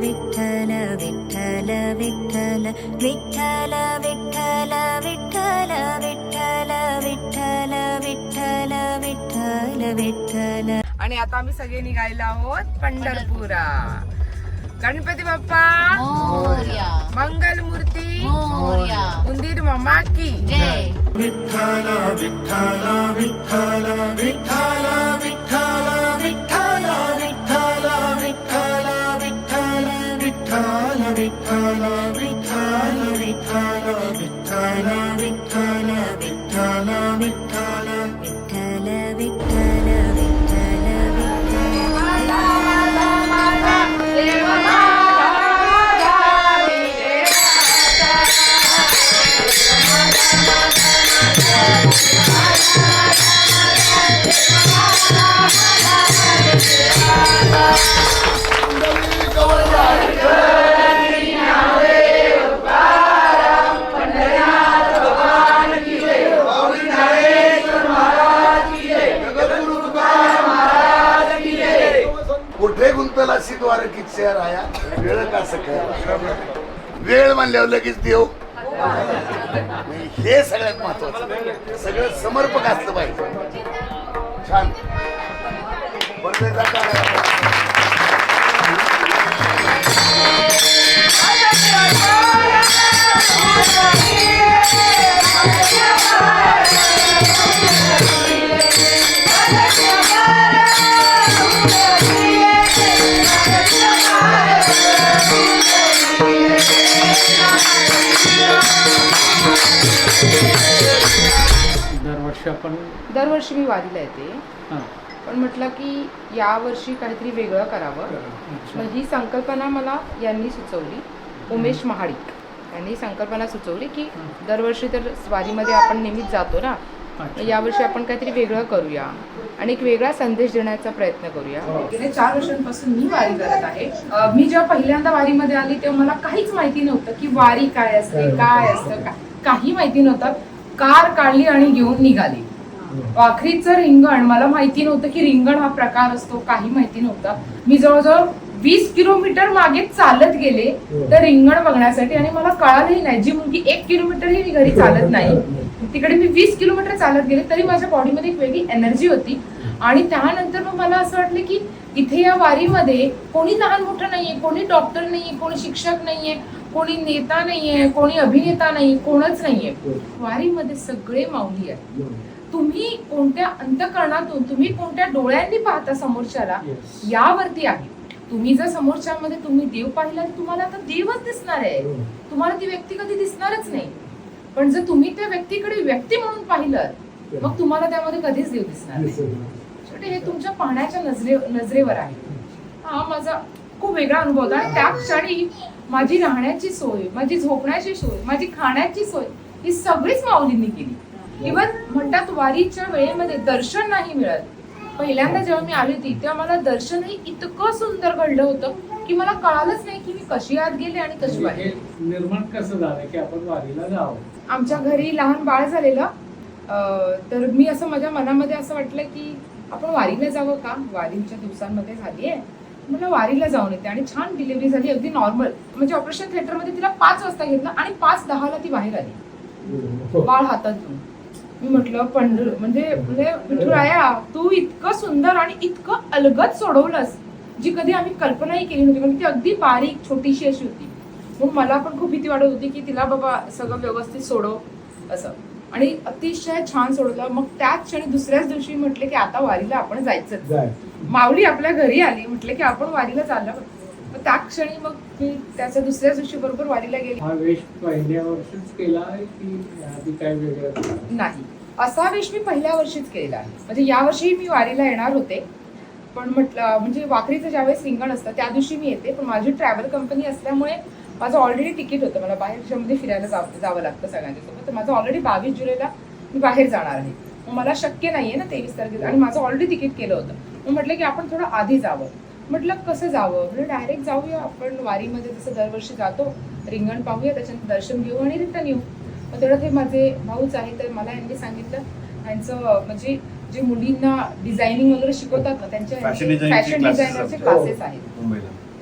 विठ्ठल विठ्ठल विठ्ठल विठ्ठल विठ्ठल विठ्ठल विठ्ठल विठ्ठल विठ्ठल विठ्ठल विठ्ठल. आणि आता आम्ही सगळे निघायला आहोत पंढरपुरा. गणपती बाप्पा मोरया, मंगल मूर्ती मोरया, उंदीर मामा की जय. विठ्ठल विठ्ठल विठ्ठल विठ्ठल विठ्ठल विठ्ठल विठ्ठल विठ्ठल विठ्ठल विठ्ठल विठ्ठल विठ्ठल विठ्ठल विठ्ठल विठ्ठल विठ्ठल विठ्ठल विठ्ठल विठ्ठल कुठे गुंतलाशी द्वारकीत राया वेळ का सकाळ वेळ म्हणल्यावर लगेच देव. हे सगळ्यात महत्वाचं, सगळं समर्पक असलं पाहिजे. छान बरं जाता दरवर्षी मी वारीला येते. पण म्हटलं की यावर्षी काहीतरी वेगळं करावं. मग ही संकल्पना मला यांनी सुचवली, उमेश महाडिक यांनी संकल्पना सुचवली की दरवर्षी तर वारीमध्ये आपण नेहमीच जातो ना, यावर्षी आपण काहीतरी वेगळं करूया आणि एक वेगळा संदेश देण्याचा प्रयत्न करूया. गेल्या 4 वर्षांपासून मी वारी करत आहे. मी जेव्हा पहिल्यांदा वारीमध्ये आली तेव्हा मला काहीच माहिती नव्हतं की वारी काय असते, काय असतं, काही माहिती नव्हतं. कार काढली आणि घेऊन निघाली. वाखरीचं रिंगण मला माहिती नव्हतं की रिंगण हा प्रकार असतो, काही माहिती नव्हता. मी जवळजवळ 20 किलोमीटर मागे चालत गेले तर रिंगण बघण्यासाठी आणि मला कळालंही नाही. जी मुलगी 1 किलोमीटरही मी घरी चालत नाही, तिकडे मी 20 किलोमीटर चालत गेले तरी माझ्या बॉडीमध्ये एक वेगळी एनर्जी होती. आणि त्यानंतर मग मला असं वाटलं की इथे या वारीमध्ये कोणी लहान मोठं नाहीये, कोणी डॉक्टर नाहीये, कोणी शिक्षक नाहीये, कोणी नेता नाहीये, कोणी अभिनेता नाही, कोणच नाहीये. वारीमध्ये सगळे माऊली आहेत. तुम्ही कोणत्या अंतःकरणातून, तुम्ही कोणत्या डोळ्यांनी पाहता समोरच्याला यावरती आहे. तुम्ही जर समोरच्यामध्ये तुम्ही देव पाहिला तर तुम्हाला आता देवच दिसणार आहे, तुम्हाला ती व्यक्ती कधी दिसणारच नाही. पण जर तुम्ही त्या व्यक्तीकडे व्यक्ती म्हणून पाहिलं मग तुम्हाला त्यामध्ये कधीच देव दिसणार नाही. शेवटी हे तुमच्या पाहण्याच्या नजरेवर आहे. हा माझा खूप वेगळा अनुभव होता. आणि त्या क्षणी माझी राहण्याची सोय, माझी झोपण्याची सोय, माझी खाण्याची सोय ही सगळीच माऊलींनी केली. इव्हन म्हणतात वारीच्या वेळेमध्ये दर्शन नाही मिळत. पहिल्यांदा जेव्हा मी आली होती तेव्हा मला दर्शनही इतकं सुंदर घडलं होतं की मला कळालंच नाही की मी कशी आत गेले आणि कशी बाहेर. निर्माण कसं झालं की आपण वारीला जावं. आमच्या घरी लहान बाळ झालेलं, तर मी असं माझ्या मनामध्ये असं वाटलं की आपण वारीला जावं का, वारीच्या दिवसांमध्ये झाली आहे, मला वारीला जाऊन येते. आणि छान डिलिव्हरी झाली, अगदी नॉर्मल. म्हणजे ऑपरेशन थिएटरमध्ये तिला 5 वाजता घेतलं आणि 5:10 ती बाहेर आली बाळ हातात घेऊन. मी म्हटलं म्हणजे विठुराया तू इतकं सुंदर आणि इतकं अलगद सोडवलंस जी कधी आम्ही कल्पनाही केली नव्हती. म्हणजे ती अगदी बारीक छोटीशी अशी होती. मग मला पण खूप भीती वाटत होती की तिला बाबा सगळं व्यवस्थित सोडव असं. आणि अतिशय छान सोडलं. मग त्याच क्षणी दुसऱ्याच दिवशी म्हटले की आता वारीला आपण जायचं. माऊली आपल्या घरी आली, म्हटले की आपण वारीला चाललं. मग त्या क्षणी मग मी त्याच्या दुसऱ्याच दिवशी बरोबर वारीला गेले. हा वेश पहिल्या वर्षीच केला की आधी काय वेगळं नाही, असा वेश मी पहिल्या वर्षीच केलेला आहे. म्हणजे या वर्षी मी वारीला येणार होते पण म्हटलं म्हणजे वाखरीचं ज्यावेळेस रिंगण असतं त्या दिवशी मी येते. पण माझी ट्रॅव्हल कंपनी असल्यामुळे माझं ऑलरेडी तिकीट होतं, मला बाहेर देशामध्ये फिरायला जावं लागतं सगळ्यांच्या सोबत. तर माझं ऑलरेडी 22 जुलैला मी बाहेर जाणार आहे. मग मला शक्य नाहीये ना 23 तारखेला, आणि माझं ऑलरेडी तिकीट केलं होतं. मग म्हटलं की आपण थोडं आधी जावं. म्हटलं कसं जावं, म्हणजे डायरेक्ट जाऊया आपण वारीमध्ये जसं दरवर्षी जातो, रिंगण पाहूया, त्याच्यानंतर दर्शन घेऊ आणि रिटर्न येऊ. मग तेवढं ते माझे भाऊच आहे तर मला यांनी सांगितलं त्यांचं म्हणजे जे मुलींना डिझायनिंग वगैरे शिकवतात ना त्यांच्या फॅशन डिझायनरचे क्लासेस आहेत.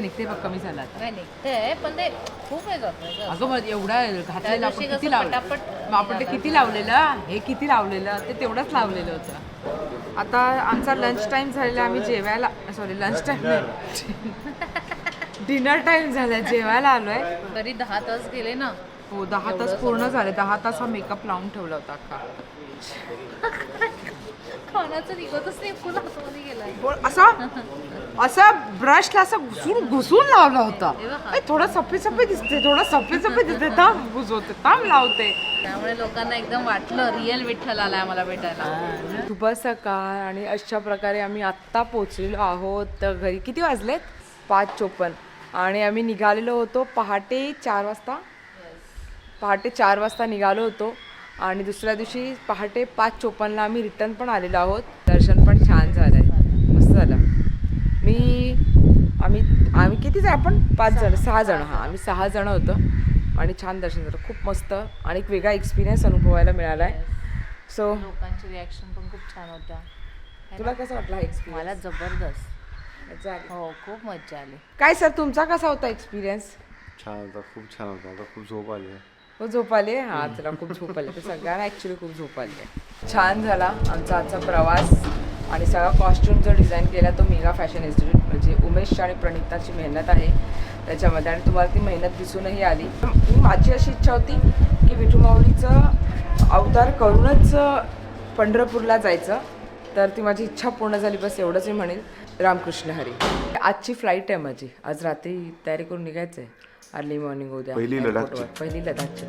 निघते बघ कमी झाला आता. नाही निघतंय पण ते खूप वेळ जात नाही अगं मग एवढा घातलेला आपण दिवशी किती कसं लावलं पटापट मग आपण ते किती लावलेलं हे किती लावलेलं ते तेवढंच लावलेलं होतं. आता आमचा लंच टाइम झालेला आम्ही जेवायला sorry lunch time dinner time झाला जेवायला आलोय. तरी 10 तास गेले ना. हो 10 तास पूर्ण झाले. 10 तास हा मेकअप लावून ठेवला होता अख्खा. खाण्याचं निघतच नाही फुल हातामध्ये गेलाय. असा ब्रशला असं घुसून लावला होता. हे बघा. थोडं सफेद दिसते थोडं सफेद दिसते थांब घुसवते थांब लावते. त्यामुळे लोकांना एकदम वाटलं रिअल विठ्ठल आलाय मला भेटायला. शुभ सकाळ आणि अशा प्रकारे आम्ही आत्ता पोचलेलो आहोत घरी. किती वाजलेत 5:54 आणि आम्ही निघालेलो होतो पहाटे 4 वाजता. पहाटे 4 वाजता निघालो होतो आणि दुसऱ्या दिवशी पहाटे 5:54ला आम्ही रिटर्न पण आलेलो आहोत. दर्शन पण छान झालं आहे मस्त झालं. आम्ही किती जण आपण 5 जण 6 जण हां आम्ही 6 जण होतो आणि छान दर्शन झालं खूप मस्त आणि एक वेगळा एक्सपिरियन्स अनुभवायला मिळाला आहे. सो लोकांची रिॲक्शन पण खूप छान होत्या. तुला कसं वाटलं हा एक्सपिरियन्स? मला जबरदस्त. मजा आली. हो खूप मजा आली. काय सर तुमचा कसा होता एक्सपिरियन्स? छान होता खूप छान होता. आता खूप झोप आली आहे. हो झोप आली हां तुला खूप झोप आली तर सगळ्यांना ॲक्च्युली खूप झोप आली आहे. छान झाला आमचा आजचा प्रवास आणि सगळा कॉस्ट्युम जो डिझाईन केला तो मेगा फॅशन इन्स्टिट्यूट म्हणजे उमेश आणि प्रणिताची मेहनत आहे त्याच्यामध्ये आणि तुम्हाला ती मेहनत दिसूनही आली. माझी अशी इच्छा होती की विठू माऊलीचं अवतार करूनच पंढरपूरला जायचं तर ती माझी इच्छा पूर्ण झाली बस एवढंच मी म्हणेल. रामकृष्ण हरी. आजची फ्लाईट आहे माझी आज रात्री तयारी करून निघायचं आहे अर्ली मॉर्निंग उद्या पहिली airport लडाखची. वर. पहिली लडाखची